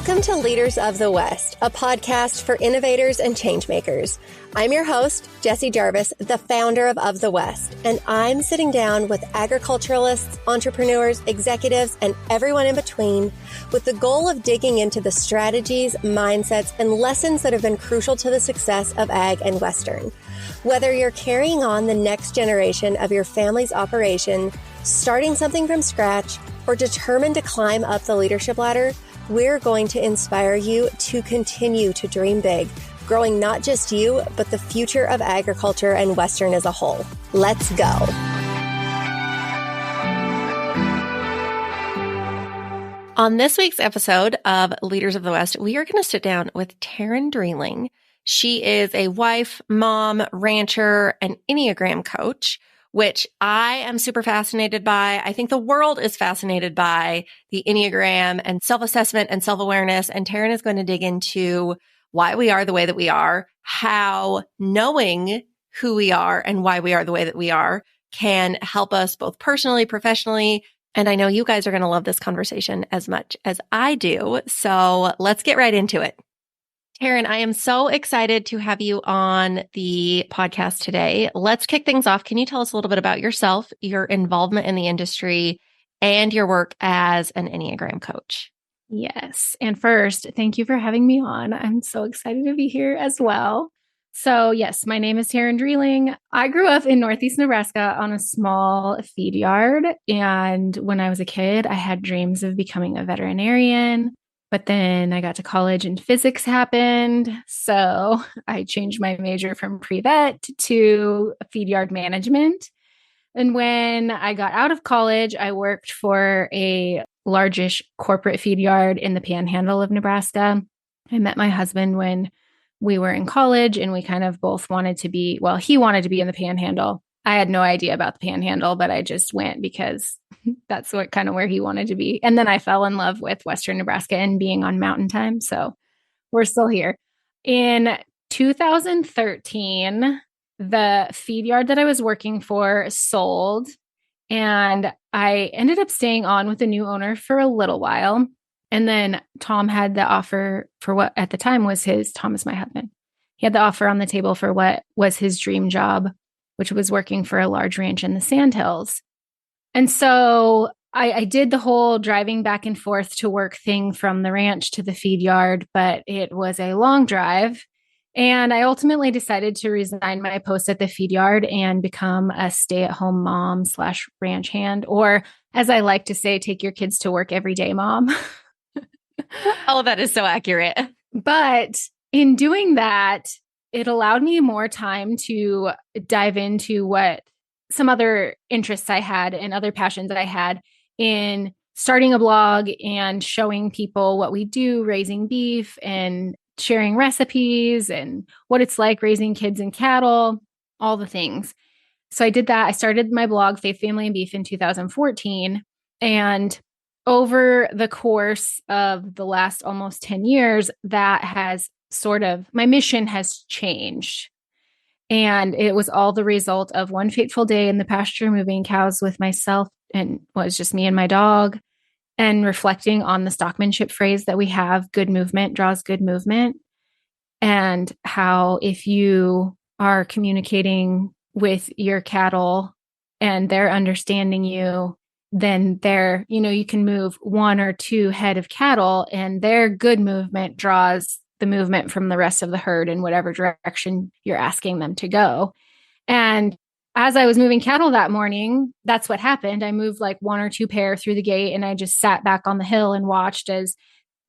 Welcome to Leaders of the West, a podcast for innovators and changemakers. I'm your host, Jessie Jarvis, the founder of the West, and I'm sitting down with agriculturalists, entrepreneurs, executives, and everyone in between with the goal of digging into the strategies, mindsets, and lessons that have been crucial to the success of ag and Western. Whether you're carrying on the next generation of your family's operation, starting something from scratch, or determined to climb up the leadership ladder, we're going to inspire you to continue to dream big, growing not just you, but the future of agriculture and Western as a whole. Let's go. On this week's episode of Leaders of the West, we are going to sit down with Terryn Drieling. She is a wife, mom, rancher, and Enneagram coach, which I am super fascinated by. I think the world is fascinated by the Enneagram and self-assessment and self-awareness. And Terryn is going to dig into why we are the way that we are, how knowing who we are and why we are the way that we are can help us both personally, professionally. And I know you guys are going to love this conversation as much as I do. So let's get right into it. Terryn, I am so excited to have you on the podcast today. Let's kick things off. Can you tell us a little bit about yourself, your involvement in the industry, and your work as an Enneagram coach? Yes. And first, thank you for having me on. I'm so excited to be here as well. So yes, my name is Terryn Drieling. I grew up in Northeast Nebraska on a small feed yard. And when I was a kid, I had dreams of becoming a veterinarian. But then I got to college and physics happened. So I changed my major from pre-vet to feed yard management. And when I got out of college, I worked for a largish corporate feed yard in the panhandle of Nebraska. I met my husband when we were in college, and we kind of both wanted to be, well, he wanted to be in the panhandle. I had no idea about the panhandle, but I just went because that's what kind of where he wanted to be. And then I fell in love with Western Nebraska and being on mountain time. So we're still here. In 2013, the feed yard that I was working for sold, and I ended up staying on with the new owner for a little while. And then Tom had the offer for what at the time was Tom is my husband. He had the offer on the table for what was his dream job, which was working for a large ranch in the Sandhills. And so I did the whole driving back and forth to work thing from the ranch to the feed yard, but it was a long drive. And I ultimately decided to resign my post at the feed yard and become a stay-at-home mom / ranch hand, or as I like to say, take your kids to work every day, mom. Oh, that is so accurate. But in doing that, it allowed me more time to dive into what some other interests I had and other passions I had in starting a blog and showing people what we do, raising beef and sharing recipes and what it's like raising kids and cattle, all the things. So I did that. I started my blog, Faith, Family, and Beef in 2014. And over the course of the last almost 10 years, that has my mission has changed. And it was all the result of one fateful day in the pasture, moving cows with myself, and it was just me and my dog, and reflecting on the stockmanship phrase that we have, good movement draws good movement. And how if you are communicating with your cattle and they're understanding you, then you can move one or two head of cattle, and their good movement draws the movement from the rest of the herd in whatever direction you're asking them to go. And as I was moving cattle that morning, that's what happened. I moved like one or two pair through the gate, and I just sat back on the hill and watched as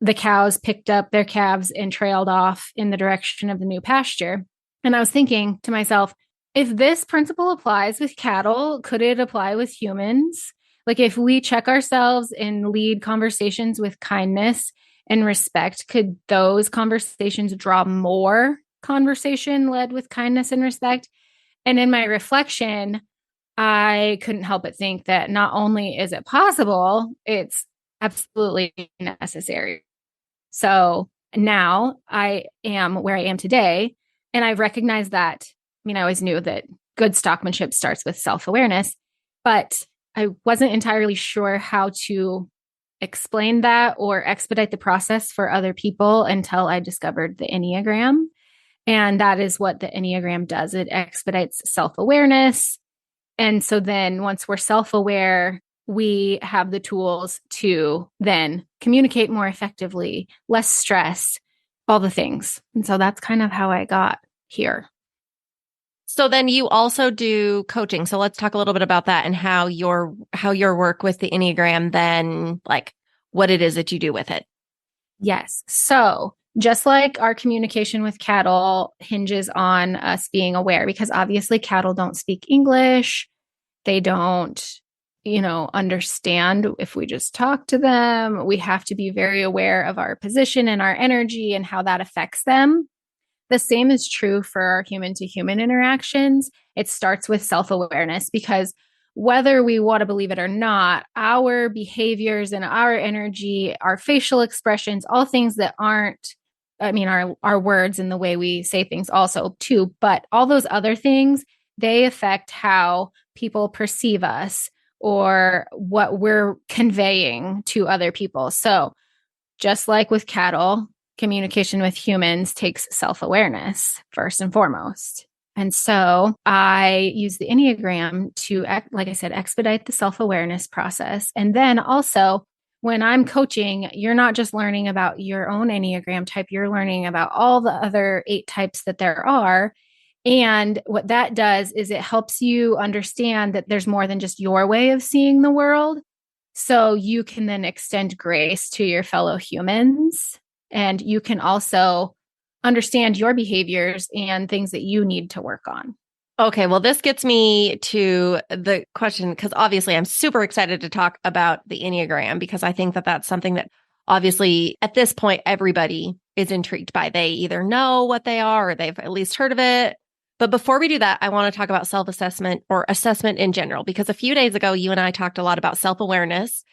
the cows picked up their calves and trailed off in the direction of the new pasture. And I was thinking to myself, if this principle applies with cattle, could it apply with humans? Like if we check ourselves and lead conversations with kindness and respect, could those conversations draw more conversation led with kindness and respect? And in my reflection, I couldn't help but think that not only is it possible, it's absolutely necessary. So now I am where I am today, and I've recognized that. I always knew that good stockmanship starts with self-awareness, but I wasn't entirely sure how to explain that or expedite the process for other people until I discovered the Enneagram. And that is what the Enneagram does. It expedites self-awareness. And so then once we're self-aware, we have the tools to then communicate more effectively, less stress, all the things. And so that's kind of how I got here. So then you also do coaching. So let's talk a little bit about that and how your work with the Enneagram then, like, what it is that you do with it. Yes. So just like our communication with cattle hinges on us being aware, because obviously cattle don't speak English. They don't, understand if we just talk to them. We have to be very aware of our position and our energy and how that affects them. The same is true for our human to human interactions. It starts with self-awareness because whether we want to believe it or not, our behaviors and our energy, our facial expressions, all things that aren't, our words and the way we say things also too, but all those other things, they affect how people perceive us or what we're conveying to other people. So just like with cattle, communication with humans takes self-awareness first and foremost. And so I use the Enneagram to, like I said, expedite the self-awareness process. And then also when I'm coaching, you're not just learning about your own Enneagram type, you're learning about all the other 8 types that there are. And what that does is it helps you understand that there's more than just your way of seeing the world. So you can then extend grace to your fellow humans, and you can also understand your behaviors and things that you need to work on. Okay, well, this gets me to the question, because obviously I'm super excited to talk about the Enneagram, because I think that that's something that obviously at this point, everybody is intrigued by. They either know what they are or they've at least heard of it. But before we do that, I want to talk about self-assessment or assessment in general, because a few days ago, you and I talked a lot about self-awareness.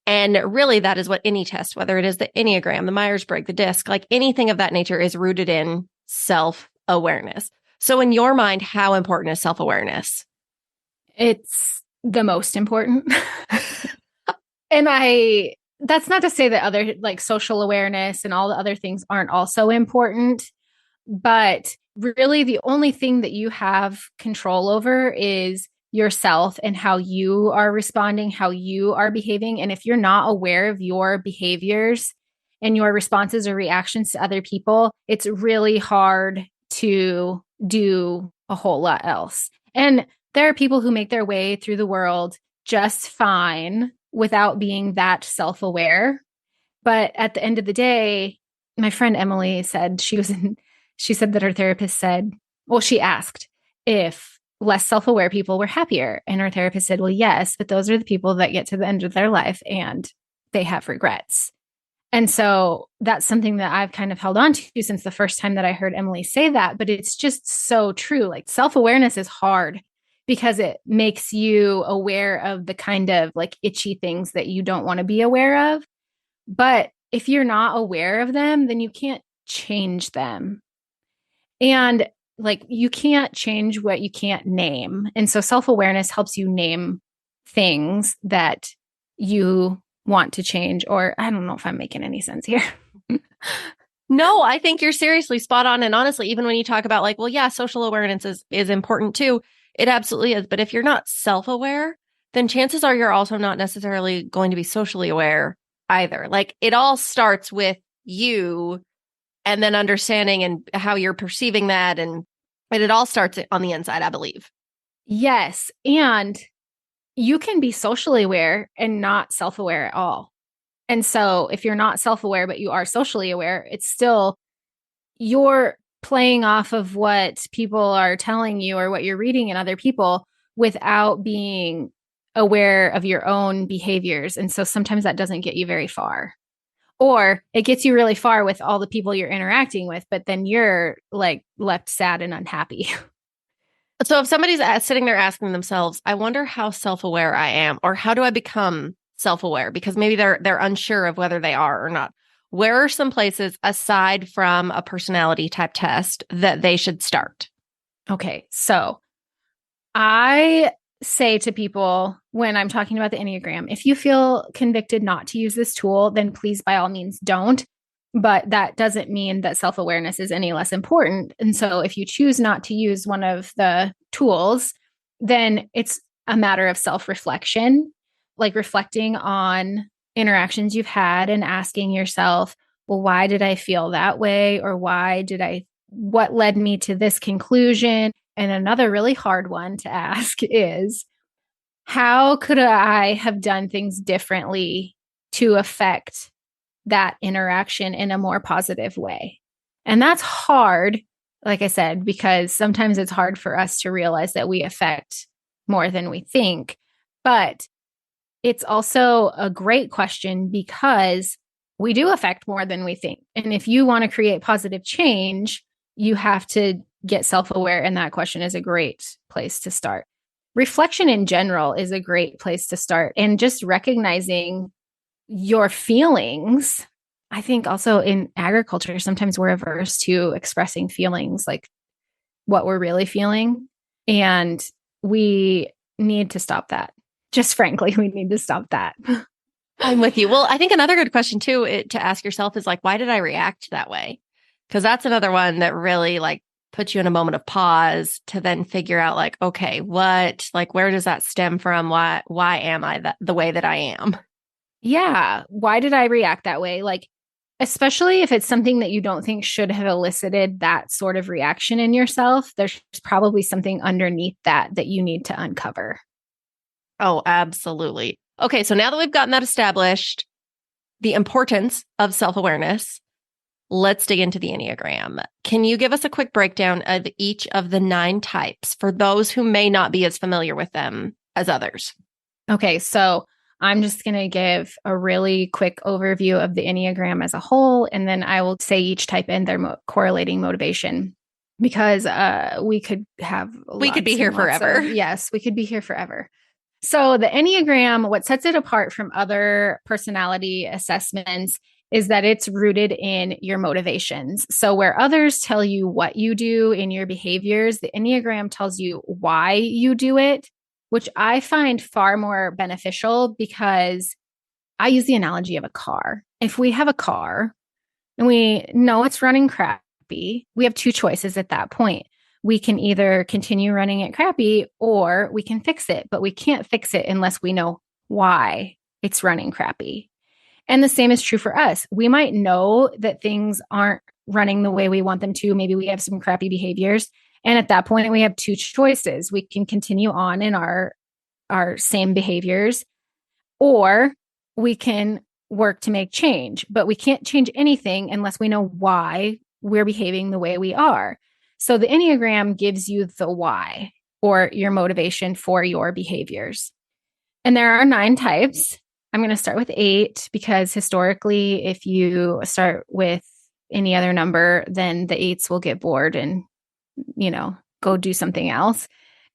And really, that is what any test, whether it is the Enneagram, the Myers-Briggs, the DISC, like anything of that nature, is rooted in self-awareness. So in your mind, how important is self-awareness? It's the most important. And that's not to say that other like social awareness and all the other things aren't also important, but really the only thing that you have control over is yourself and how you are responding, how you are behaving. And if you're not aware of your behaviors and your responses or reactions to other people, it's really hard to do a whole lot else. And there are people who make their way through the world just fine without being that self-aware. But at the end of the day, my friend Emily said she said that her therapist said, well, she asked if less self-aware people were happier. And her therapist said, well, yes, but those are the people that get to the end of their life and they have regrets. And so that's something that I've kind of held on to since the first time that I heard Emily say that. But it's just so true. Like self-awareness is hard because it makes you aware of the kind of like itchy things that you don't want to be aware of. But if you're not aware of them, then you can't change them. And like you can't change what you can't name. And so self-awareness helps you name things that you want to change. Or I don't know if I'm making any sense here. No, I think you're seriously spot on. And honestly, even when you talk about like, well, yeah, social awareness is important too. It absolutely is. But if you're not self-aware, then chances are you're also not necessarily going to be socially aware either. Like it all starts with you and then understanding and how you're perceiving that. And it all starts on the inside, I believe. Yes. And you can be socially aware and not self-aware at all. And so if you're not self-aware, but you are socially aware, it's still you're playing off of what people are telling you or what you're reading in other people without being aware of your own behaviors. And so sometimes that doesn't get you very far. Or it gets you really far with all the people you're interacting with, but then you're like left sad and unhappy. So if somebody's sitting there asking themselves, I wonder how self-aware I am, or how do I become self-aware? Because maybe they're unsure of whether they are or not. Where are some places aside from a personality type test that they should start? Okay. So I say to people when I'm talking about the Enneagram, if you feel convicted not to use this tool, then please, by all means, don't. But that doesn't mean that self-awareness is any less important. And so if you choose not to use one of the tools, then it's a matter of self-reflection, like reflecting on interactions you've had and asking yourself, well, why did I feel that way? Or what led me to this conclusion? And another really hard one to ask is, how could I have done things differently to affect that interaction in a more positive way? And that's hard, like I said, because sometimes it's hard for us to realize that we affect more than we think. But it's also a great question because we do affect more than we think. And if you want to create positive change, you have to get self-aware. And that question is a great place to start. Reflection in general is a great place to start. And just recognizing your feelings. I think also in agriculture, sometimes we're averse to expressing feelings, like what we're really feeling. And we need to stop that. Just frankly, we need to stop that. I'm with you. Well, I think another good question too to ask yourself is like, why did I react that way? Because that's another one that really like puts you in a moment of pause to then figure out like, okay, where does that stem from? Why am I the way that I am? Yeah. Why did I react that way? Like, especially if it's something that you don't think should have elicited that sort of reaction in yourself, there's probably something underneath that you need to uncover. Oh, absolutely. Okay. So now that we've gotten that established, the importance of self-awareness, let's dig into the Enneagram. Can you give us a quick breakdown of each of the 9 types for those who may not be as familiar with them as others? Okay. So I'm just going to give a really quick overview of the Enneagram as a whole, and then I will say each type and their correlating motivation, because we could be here forever. Yes, we could be here forever. So the Enneagram, what sets it apart from other personality assessments is that it's rooted in your motivations. So where others tell you what you do in your behaviors, the Enneagram tells you why you do it, which I find far more beneficial because I use the analogy of a car. If we have a car and we know it's running crappy, we have 2 choices at that point. We can either continue running it crappy or we can fix it, but we can't fix it unless we know why it's running crappy. And the same is true for us. We might know that things aren't running the way we want them to. Maybe we have some crappy behaviors. And at that point, we have 2 choices. We can continue on in our same behaviors, or we can work to make change. But we can't change anything unless we know why we're behaving the way we are. So the Enneagram gives you the why, or your motivation for your behaviors. And there are 9 types. I'm going to start with 8 because historically, if you start with any other number, then the 8s will get bored and, go do something else.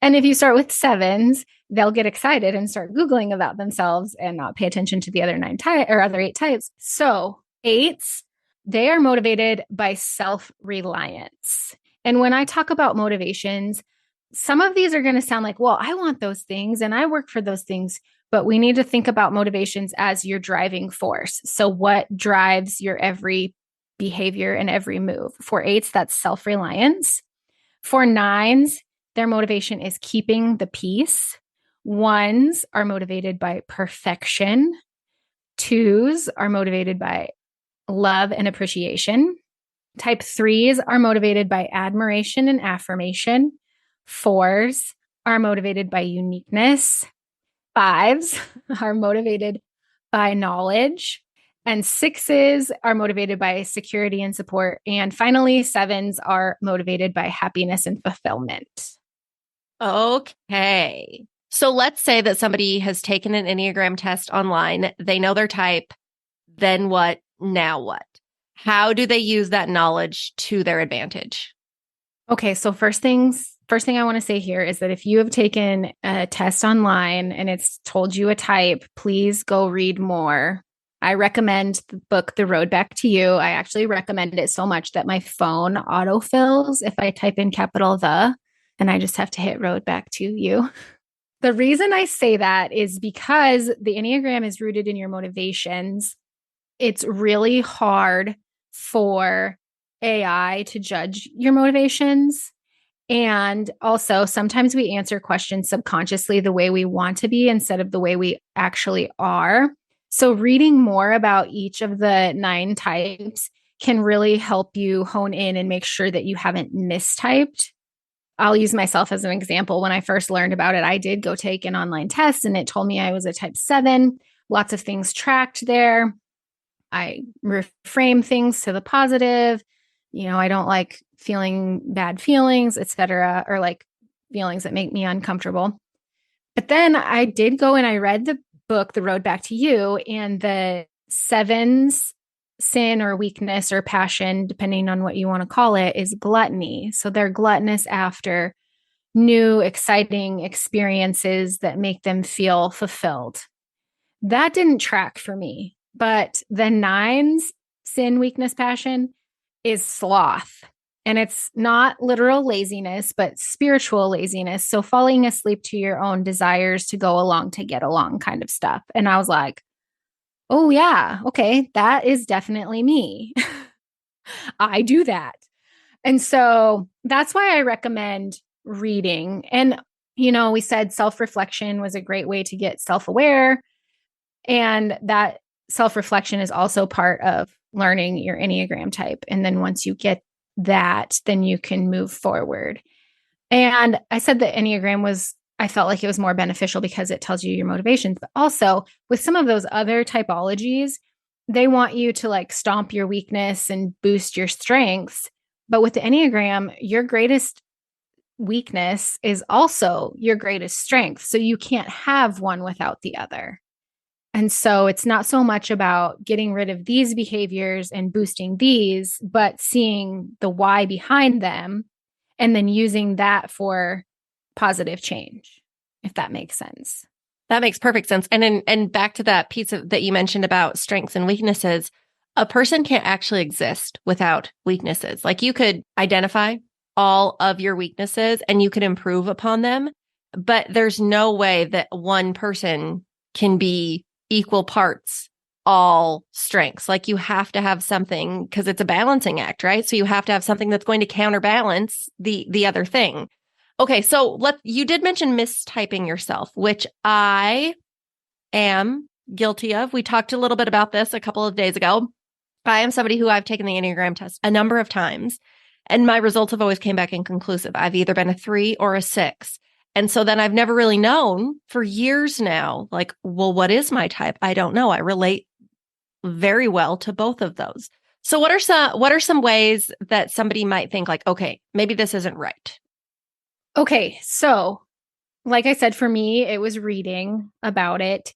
And if you start with 7s, they'll get excited and start Googling about themselves and not pay attention to the other 9 types or other 8 types. So 8s, they are motivated by self-reliance. And when I talk about motivations, some of these are going to sound like, well, I want those things and I work for those things, but we need to think about motivations as your driving force. So what drives your every behavior and every move? For 8s, that's self-reliance. For 9s, their motivation is keeping the peace. 1s are motivated by perfection. 2s are motivated by love and appreciation. Type 3s are motivated by admiration and affirmation. 4s are motivated by uniqueness. 5s are motivated by knowledge. And 6s are motivated by security and support. And finally, 7s are motivated by happiness and fulfillment. Okay. So let's say that somebody has taken an Enneagram test online. They know their type. Then what? Now what? How do they use that knowledge to their advantage? Okay. So first thing I want to say here is that if you have taken a test online and it's told you a type, please go read more. I recommend the book, The Road Back to You. I actually recommend it so much that my phone autofills if I type in capital the, and I just have to hit Road Back to You. The reason I say that is because the Enneagram is rooted in your motivations. It's really hard for AI to judge your motivations. And also, sometimes we answer questions subconsciously the way we want to be instead of the way we actually are. So, reading more about each of the 9 types can really help you hone in and make sure that you haven't mistyped. I'll use myself as an example. When I first learned about it, I did go take an online test and it told me I was a type 7. Lots of things tracked there. I reframe things to the positive. I don't like feeling bad feelings, etc., or like feelings that make me uncomfortable. But then I did go and I read the book, The Road Back to You, and the 7's sin or weakness or passion, depending on what you want to call it, is gluttony. So they're gluttonous after new, exciting experiences that make them feel fulfilled. That didn't track for me. But the 9's sin, weakness, passion is sloth. And it's not literal laziness, but spiritual laziness. So falling asleep to your own desires to go along to get along kind of stuff. And I was like, oh, yeah, okay, that is definitely me. I do that. And so that's why I recommend reading. And, we said self-reflection was a great way to get self-aware. And that self-reflection is also part of learning your Enneagram type. And then once you get that, then you can move forward. And I said that Enneagram I felt like it was more beneficial because it tells you your motivations, but also with some of those other typologies, they want you to like stomp your weakness and boost your strengths. But with the Enneagram, your greatest weakness is also your greatest strength. So you can't have one without the other. And so it's not so much about getting rid of these behaviors and boosting these, but seeing the why behind them and then using that for positive change, if that makes sense. That makes perfect sense. And back to that piece that you mentioned about strengths and weaknesses, a person can't actually exist without weaknesses. Like you could identify all of your weaknesses and you could improve upon them, but there's no way that one person can be equal parts all strengths. Like you have to have something because it's a balancing act, right? So you have to have something that's going to counterbalance the other thing. Okay, so you did mention mistyping yourself, which I am guilty of. We talked a little bit about this a couple of days ago. I am somebody who I've taken the Enneagram test a number of times, and my results have always came back inconclusive. I've either been a 3 or a 6. And so then I've never really known for years now, like, well, what is my type? I don't know. I relate very well to both of those. So what are some ways that somebody might think like, okay, maybe this isn't right? Okay, so like I said, for me, it was reading about it.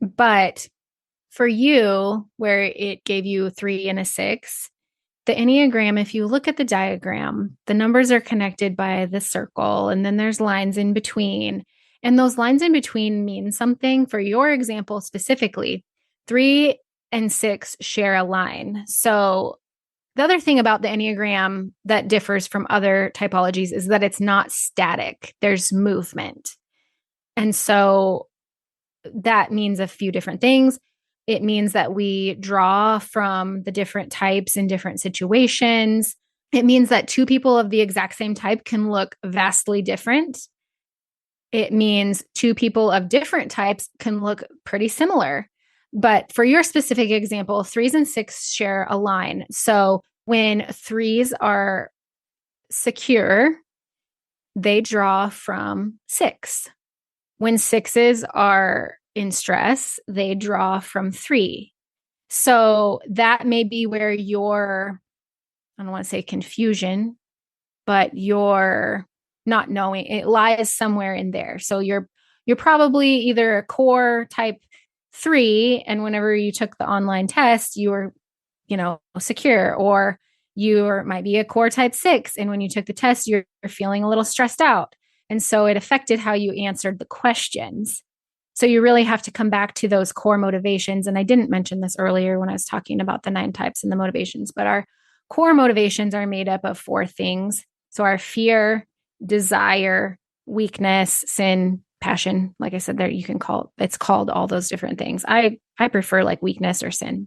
But for you, where it gave you a 3 and a 6, the Enneagram, if you look at the diagram, the numbers are connected by the circle, and then there's lines in between. And those lines in between mean something. For your example specifically, 3 and 6 share a line. So the other thing about the Enneagram that differs from other typologies is that it's not static. There's movement. And so that means a few different things. It means that we draw from the different types in different situations. It means that 2 people of the exact same type can look vastly different. It means 2 people of different types can look pretty similar. But for your specific example, 3s and 6 share a line. So when 3s are secure, they draw from 6. When 6s are in stress, they draw from 3. So that may be where I don't want to say confusion, but your not knowing, it lies somewhere in there. So you're probably either a core type 3, and whenever you took the online test, you were, secure, or you might be a core type 6, and when you took the test, you're feeling a little stressed out. And so it affected how you answered the questions. So you really have to come back to those core motivations. And I didn't mention this earlier when I was talking about the 9 types and the motivations, but our core motivations are made up of 4 things. So our fear, desire, weakness, sin, passion. Like I said, there you can it's called all those different things. I prefer like weakness or sin,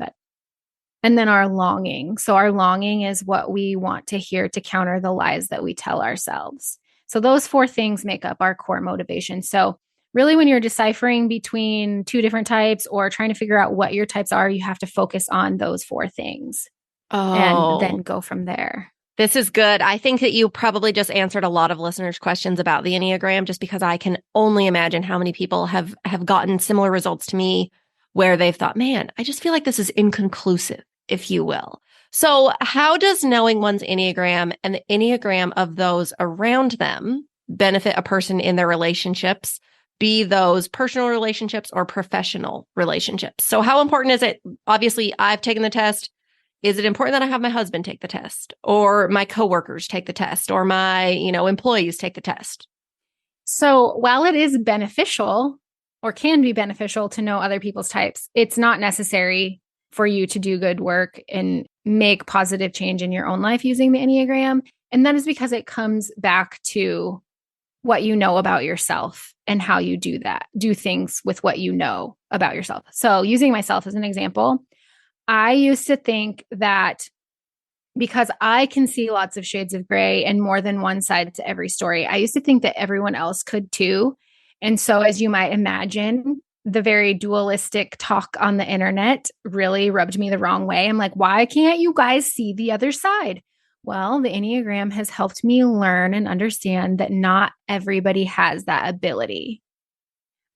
and then our longing. So our longing is what we want to hear to counter the lies that we tell ourselves. So those 4 things make up our core motivation. So really, when you're deciphering between 2 different types or trying to figure out what your types are, you have to focus on those 4 things and then go from there. This is good. I think that you probably just answered a lot of listeners' questions about the Enneagram, just because I can only imagine how many people have gotten similar results to me where they've thought, man, I just feel like this is inconclusive, if you will. So how does knowing one's Enneagram and the Enneagram of those around them benefit a person in their relationships, be those personal relationships or professional relationships? So how important is it? Obviously, I've taken the test. Is it important that I have my husband take the test, or my coworkers take the test, or my, employees take the test? So while it is beneficial or can be beneficial to know other people's types, it's not necessary for you to do good work and make positive change in your own life using the Enneagram. And that is because it comes back to what you know about yourself and how you do things with what you know about yourself. So using myself as an example, I used to think that because I can see lots of shades of gray and more than one side to every story, I used to think that everyone else could too. And so, as you might imagine, the very dualistic talk on the internet really rubbed me the wrong way. I'm like, why can't you guys see the other side? Well, the Enneagram has helped me learn and understand that not everybody has that ability.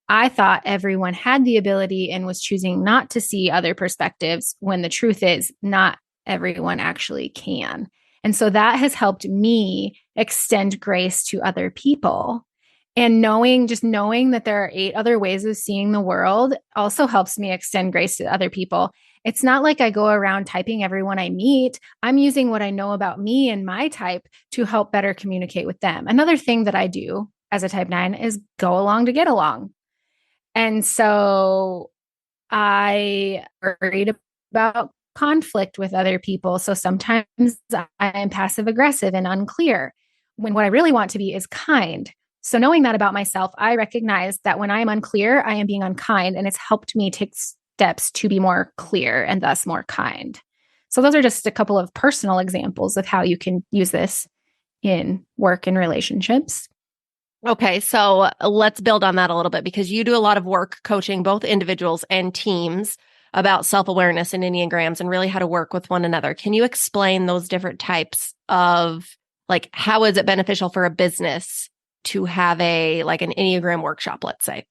I thought everyone had the ability and was choosing not to see other perspectives, when the truth is not everyone actually can. And so that has helped me extend grace to other people. And knowing that there are 8 other ways of seeing the world also helps me extend grace to other people. It's not like I go around typing everyone I meet. I'm using what I know about me and my type to help better communicate with them. Another thing that I do as a type 9 is go along to get along. And so I worried about conflict with other people. So sometimes I am passive aggressive and unclear when what I really want to be is kind. So knowing that about myself, I recognize that when I am unclear, I am being unkind, and it's helped me take steps to be more clear and thus more kind. So those are just a couple of personal examples of how you can use this in work and relationships. Okay, so let's build on that a little bit, because you do a lot of work coaching both individuals and teams about self-awareness and Enneagrams and really how to work with one another. Can you explain those different types of, like, how is it beneficial for a business to have an Enneagram workshop, let's say?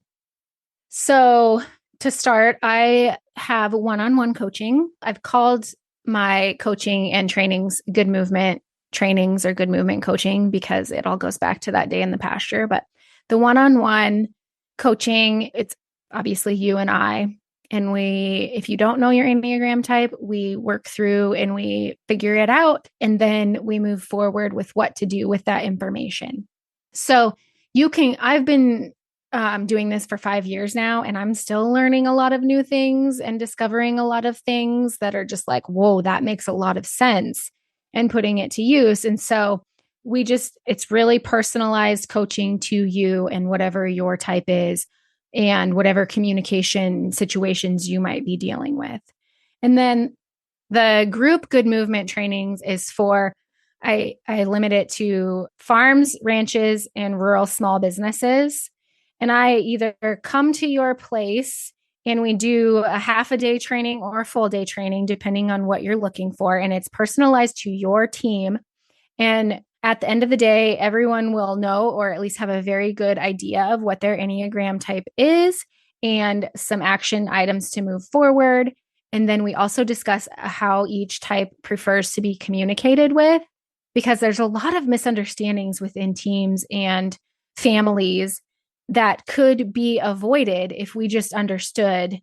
So to start, I have one-on-one coaching. I've called my coaching and trainings Good Movement trainings or Good Movement coaching because it all goes back to that day in the pasture. But the one-on-one coaching, it's obviously you and I. And if you don't know your Enneagram type, we work through and we figure it out. And then we move forward with what to do with that information. So I've been doing this for 5 years now, and I'm still learning a lot of new things and discovering a lot of things that are just like, whoa, that makes a lot of sense, and putting it to use. And so it's really personalized coaching to you and whatever your type is and whatever communication situations you might be dealing with. And then the group Good Movement trainings is for, I limit it to farms, ranches, and rural small businesses. And I either come to your place and we do a half a day training or a full day training, depending on what you're looking for. And it's personalized to your team. And at the end of the day, everyone will know, or at least have a very good idea of what their Enneagram type is and some action items to move forward. And then we also discuss how each type prefers to be communicated with, because there's a lot of misunderstandings within teams and families that could be avoided if we just understood,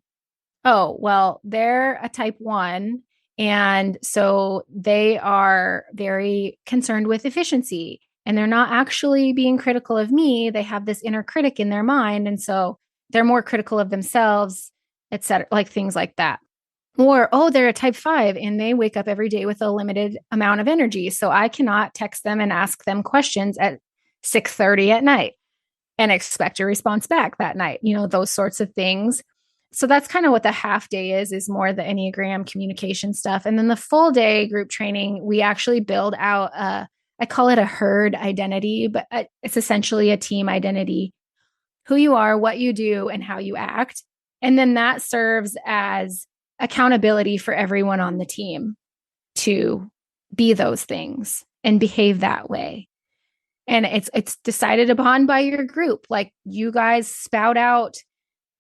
oh, well, they're a type 1. And so they are very concerned with efficiency, and they're not actually being critical of me. They have this inner critic in their mind. And so they're more critical of themselves, et cetera, like things like that. Or, oh, they're a type 5 and they wake up every day with a limited amount of energy. So I cannot text them and ask them questions at 6:30 at night. and expect a response back that night, those sorts of things. So that's kind of what the half day is more the Enneagram communication stuff. And then the full day group training, we actually build out I call it a herd identity, but it's essentially a team identity, who you are, what you do, and how you act. And then that serves as accountability for everyone on the team to be those things and behave that way. And it's decided upon by your group. Like, you guys spout out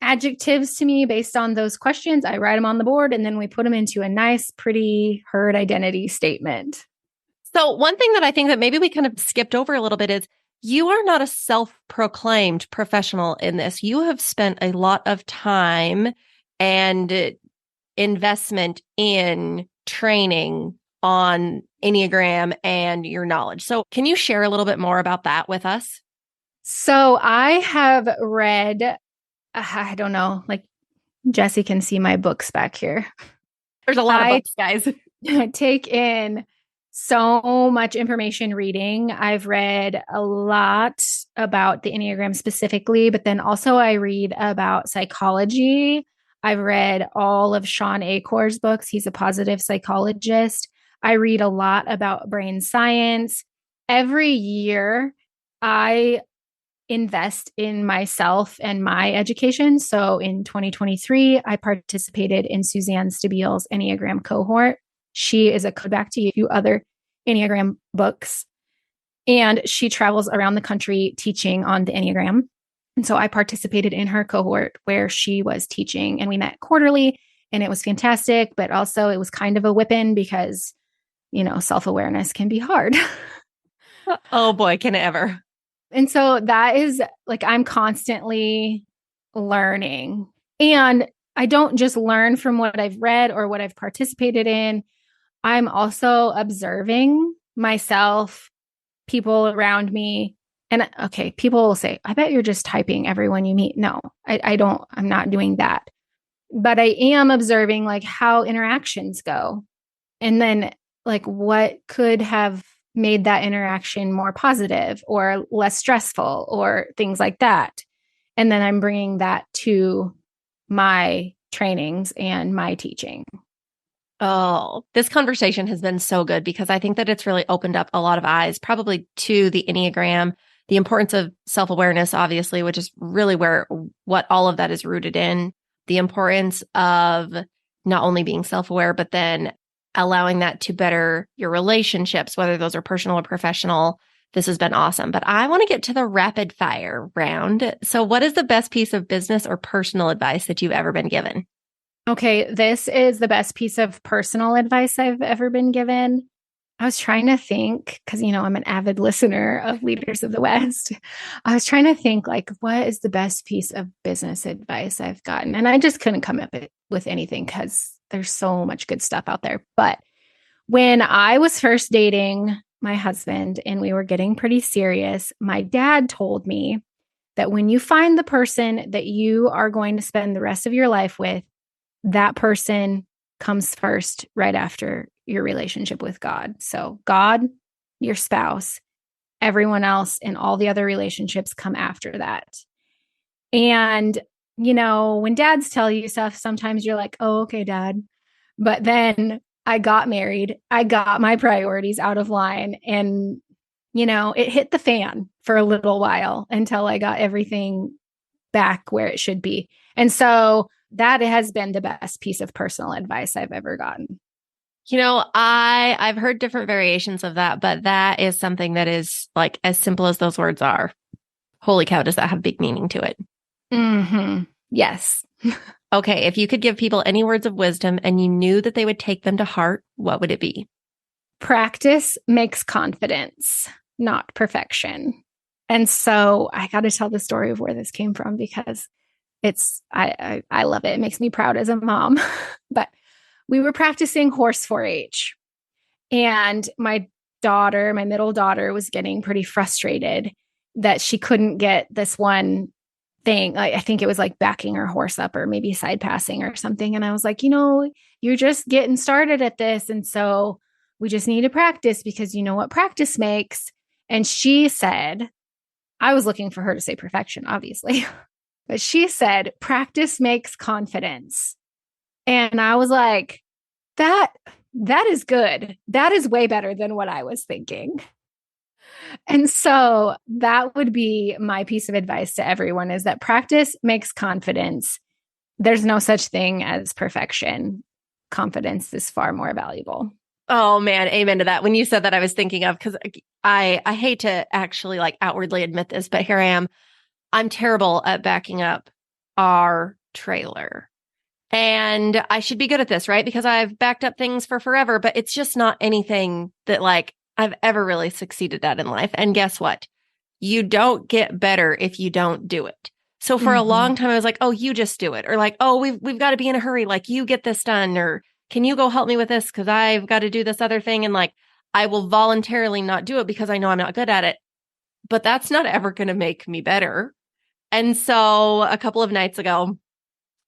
adjectives to me based on those questions. I write them on the board, and then we put them into a nice, pretty herd identity statement. So one thing that I think that maybe we kind of skipped over a little bit is you are not a self-proclaimed professional in this. You have spent a lot of time and investment in training on Enneagram and your knowledge. So can you share a little bit more about that with us? So I have read, I don't know, like Jesse can see my books back here. There's a lot of books, guys. I take in so much information reading. I've read a lot about the Enneagram specifically, but then also I read about psychology. I've read all of Sean Acor's books. He's a positive psychologist. I read a lot about brain science. Every year, I invest in myself and my education. So in 2023, I participated in Suzanne Stabile's Enneagram cohort. She is a back to you other Enneagram books, and she travels around the country teaching on the Enneagram. And so I participated in her cohort where she was teaching, and we met quarterly, and it was fantastic. But also it was kind of a whipping because, self-awareness can be hard. Oh boy, can it ever. And so that is like, I'm constantly learning. And I don't just learn from what I've read or what I've participated in. I'm also observing myself, people around me. And okay, people will say, I bet you're just typing everyone you meet. No, I'm not doing that. But I am observing like how interactions go. And then like what could have made that interaction more positive or less stressful or things like that. And then I'm bringing that to my trainings and my teaching. Oh, this conversation has been so good because I think that it's really opened up a lot of eyes, probably to the Enneagram, the importance of self-awareness, obviously, which is really what all of that is rooted in, the importance of not only being self-aware, but then allowing that to better your relationships, whether those are personal or professional. This has been awesome. But I want to get to the rapid fire round. So what is the best piece of business or personal advice that you've ever been given? Okay, this is the best piece of personal advice I've ever been given. I was trying to think, because, I'm an avid listener of Leaders of the West. I was trying to think, like, what is the best piece of business advice I've gotten? And I just couldn't come up with anything because there's so much good stuff out there. But when I was first dating my husband and we were getting pretty serious, my dad told me that when you find the person that you are going to spend the rest of your life with, that person comes first right after your relationship with God. So God, your spouse, everyone else, and all the other relationships come after that. And, when dads tell you stuff, sometimes you're like, oh, okay, dad. But then I got married. I got my priorities out of line, and, it hit the fan for a little while until I got everything back where it should be. And so that has been the best piece of personal advice I've ever gotten. I've heard different variations of that, but that is something that is like as simple as those words are. Holy cow, does that have big meaning to it? Mm-hmm. Yes. Okay, if you could give people any words of wisdom and you knew that they would take them to heart, what would it be? Practice makes confidence, not perfection. And so I got to tell the story of where this came from because I love it. It makes me proud as a mom. But we were practicing horse 4-H, and my middle daughter, was getting pretty frustrated that she couldn't get this one thing. I think it was like backing her horse up or maybe side passing or something. And I was like, you're just getting started at this. And so we just need to practice because you know what practice makes. And she said, I was looking for her to say perfection, obviously. But she said, practice makes confidence. And I was like, that is good. That is way better than what I was thinking. And so that would be my piece of advice to everyone, is that practice makes confidence. There's no such thing as perfection. Confidence is far more valuable. Oh man, amen to that. When you said that, I was thinking of, because I hate to actually like outwardly admit this, but here I am. I'm terrible at backing up our trailer. And I should be good at this, right? Because I've backed up things for forever, but it's just not anything that like I've ever really succeeded at in life. And guess what? You don't get better if you don't do it. So for a long time, I was like, oh, you just do it. Or like, oh, we've got to be in a hurry. Like, you get this done. Or can you go help me with this? Because I've got to do this other thing. And like, I will voluntarily not do it because I know I'm not good at it. But that's not ever going to make me better. And so a couple of nights ago,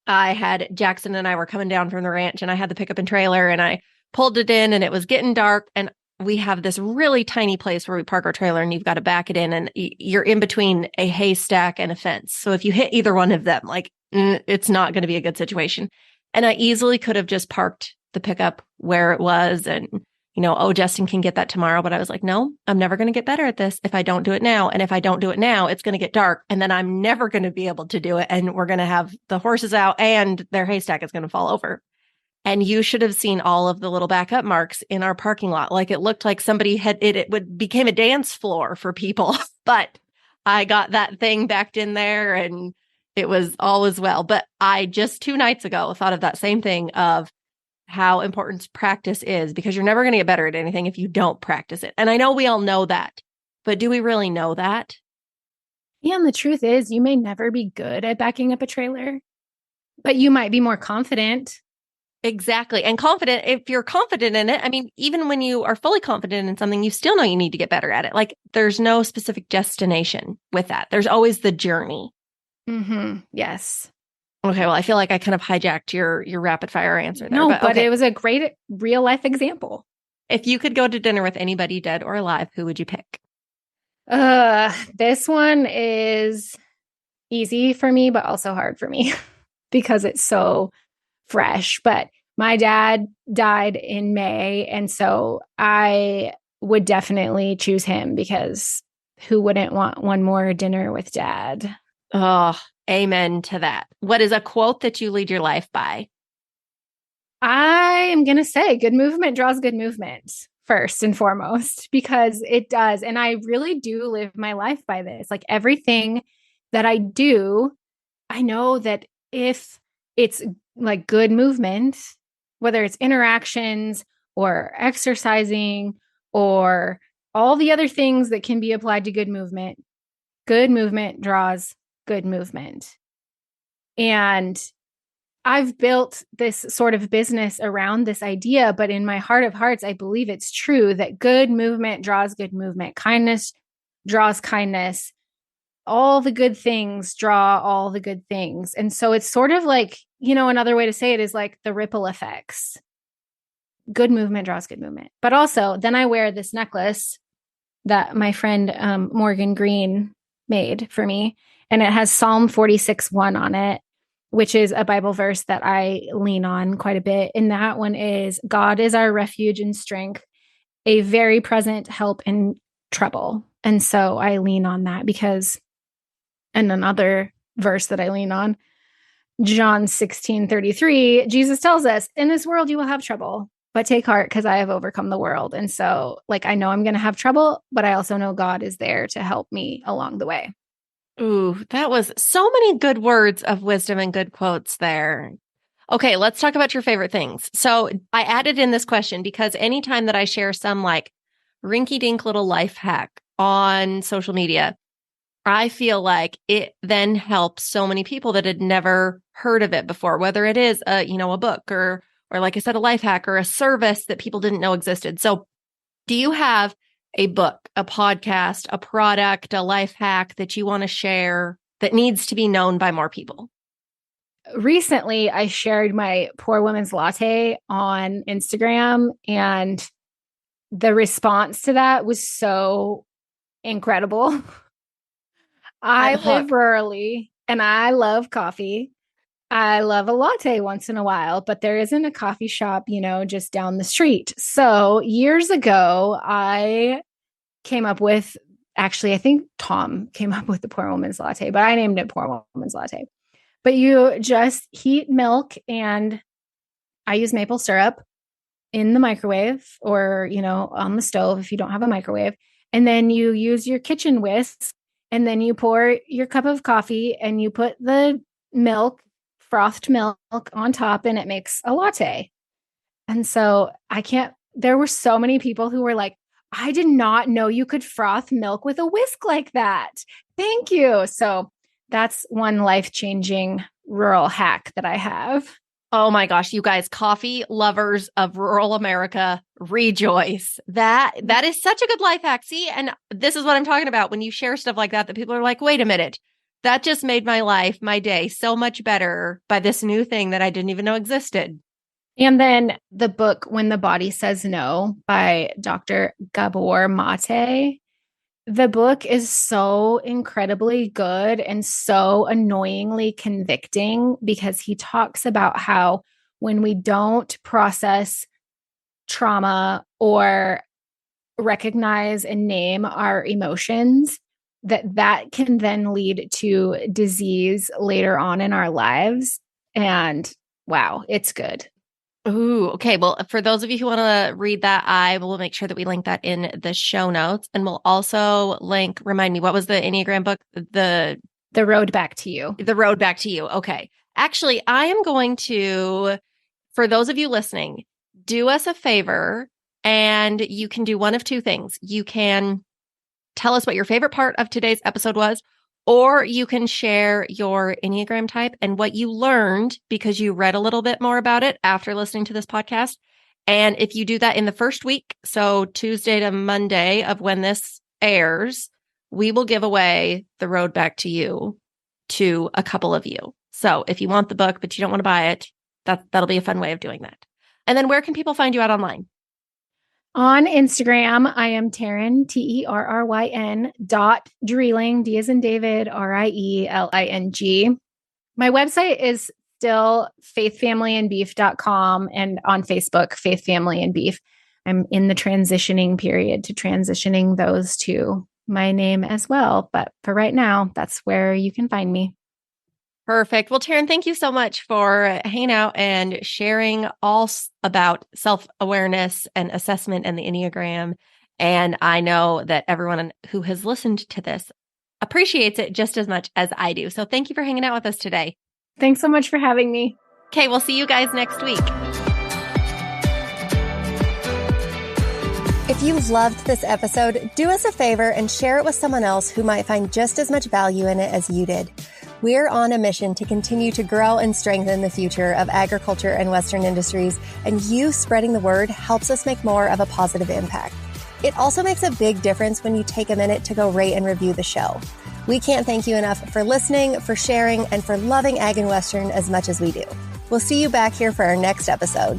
I had Jackson and I were coming down from the ranch, and I had the pickup and trailer, and I pulled it in, and it was getting dark. And we have this really tiny place where we park our trailer, and you've got to back it in, and you're in between a haystack and a fence. So if you hit either one of them, like it's not going to be a good situation. And I easily could have just parked the pickup where it was, and oh, Justin can get that tomorrow. But I was like, no, I'm never going to get better at this if I don't do it now. And if I don't do it now, it's going to get dark, and then I'm never going to be able to do it. And we're going to have the horses out, and their haystack is going to fall over. And you should have seen all of the little backup marks in our parking lot. Like, it looked like somebody had became a dance floor for people. But I got that thing backed in there, and it was all as well. But I just 2 nights ago thought of that same thing of how important practice is, because you're never going to get better at anything if you don't practice it. And I know we all know that, but do we really know that? Yeah, and the truth is, you may never be good at backing up a trailer, but you might be more confident. Exactly. And confident, if you're confident in it, I mean, even when you are fully confident in something, you still know you need to get better at it. Like, there's no specific destination with that. There's always the journey. Yes. Okay. Well, I feel like I kind of hijacked your rapid fire answer there. No, but okay. It was a great real life example. If you could go to dinner with anybody dead or alive, who would you pick? This one is easy for me, but also hard for me because it's so fresh. But my dad died in May, and so I would definitely choose him, because who wouldn't want one more dinner with dad? Oh, amen to that. What is a quote that you lead your life by? I am going to say good movement draws good movement first and foremost, because it does. And I really do live my life by this. Like, everything that I do, I know that if it's like good movement, whether it's interactions or exercising or all the other things that can be applied to good movement draws good movement. And I've built this sort of business around this idea, but in my heart of hearts, I believe it's true that good movement draws good movement. Kindness draws kindness. All the good things draw all the good things. And so it's sort of like, another way to say it is like the ripple effects. Good movement draws good movement. But also, then I wear this necklace that my friend Morgan Green made for me, and it has Psalm 46:1 on it, which is a Bible verse that I lean on quite a bit. And that one is, God is our refuge and strength, a very present help in trouble. And so I lean on that because, and another verse that I lean on, John 16:33, Jesus tells us, in this world you will have trouble, but take heart because I have overcome the world. And so, like, I know I'm going to have trouble, but I also know God is there to help me along the way. Ooh, that was so many good words of wisdom and good quotes there. Okay, let's talk about your favorite things. So I added in this question because anytime that I share some like rinky-dink little life hack on social media, I feel like it then helps so many people that had never heard of it before, whether it is a book or like I said, a life hack or a service that people didn't know existed. So do you have a book, a podcast, a product, a life hack that you want to share that needs to be known by more people? Recently, I shared my Poor Woman's Latte on Instagram, and the response to that was so incredible. I I'm live hooked. rurally and I love coffee. I love a latte once in a while, but there isn't a coffee shop, just down the street. So years ago, I came up with actually, I think Tom came up with the poor woman's latte, but I named it poor woman's latte. But you just heat milk, and I use maple syrup in the microwave or, on the stove if you don't have a microwave. And then you use your kitchen whisk, and then you pour your cup of coffee and you put the milk, frothed milk on top, and it makes a latte. And so there were so many people who were like, I did not know you could froth milk with a whisk like that. Thank you. So that's one life-changing rural hack that I have. Oh my gosh, you guys, coffee lovers of rural America, rejoice. That is such a good life hack. See, and this is what I'm talking about when you share stuff like that people are like, wait a minute, that just made my life, my day so much better by this new thing that I didn't even know existed. And then the book, When the Body Says No by Dr. Gabor Mate. The book is so incredibly good and so annoyingly convicting because he talks about how when we don't process trauma or recognize and name our emotions, that can then lead to disease later on in our lives. And wow, it's good. Ooh, okay. Well, for those of you who want to read that, I will make sure that we link that in the show notes. And we'll also remind me, what was the Enneagram book? The Road Back to You. The Road Back to You. Okay. Actually, I am going to, for those of you listening, do us a favor, and you can do one of two things. You can tell us what your favorite part of today's episode was, or you can share your Enneagram type and what you learned because you read a little bit more about it after listening to this podcast. And if you do that in the first week, so Tuesday to Monday of when this airs, we will give away The Road Back to You to a couple of you. So if you want the book, but you don't want to buy it, that'll be a fun way of doing that. And then where can people find you out online? On Instagram, I am Terryn, TERRYN .Drieling, D as in David, RIELING. My website is still faithfamilyandbeef.com, and on Facebook, Faith Family and Beef. I'm in the transitioning period to transitioning those to my name as well. But for right now, that's where you can find me. Perfect. Well, Terryn, thank you so much for hanging out and sharing all about self-awareness and assessment and the Enneagram. And I know that everyone who has listened to this appreciates it just as much as I do. So thank you for hanging out with us today. Thanks so much for having me. Okay, we'll see you guys next week. If you loved this episode, do us a favor and share it with someone else who might find just as much value in it as you did. We're on a mission to continue to grow and strengthen the future of agriculture and Western industries, and you spreading the word helps us make more of a positive impact. It also makes a big difference when you take a minute to go rate and review the show. We can't thank you enough for listening, for sharing, and for loving Ag and Western as much as we do. We'll see you back here for our next episode.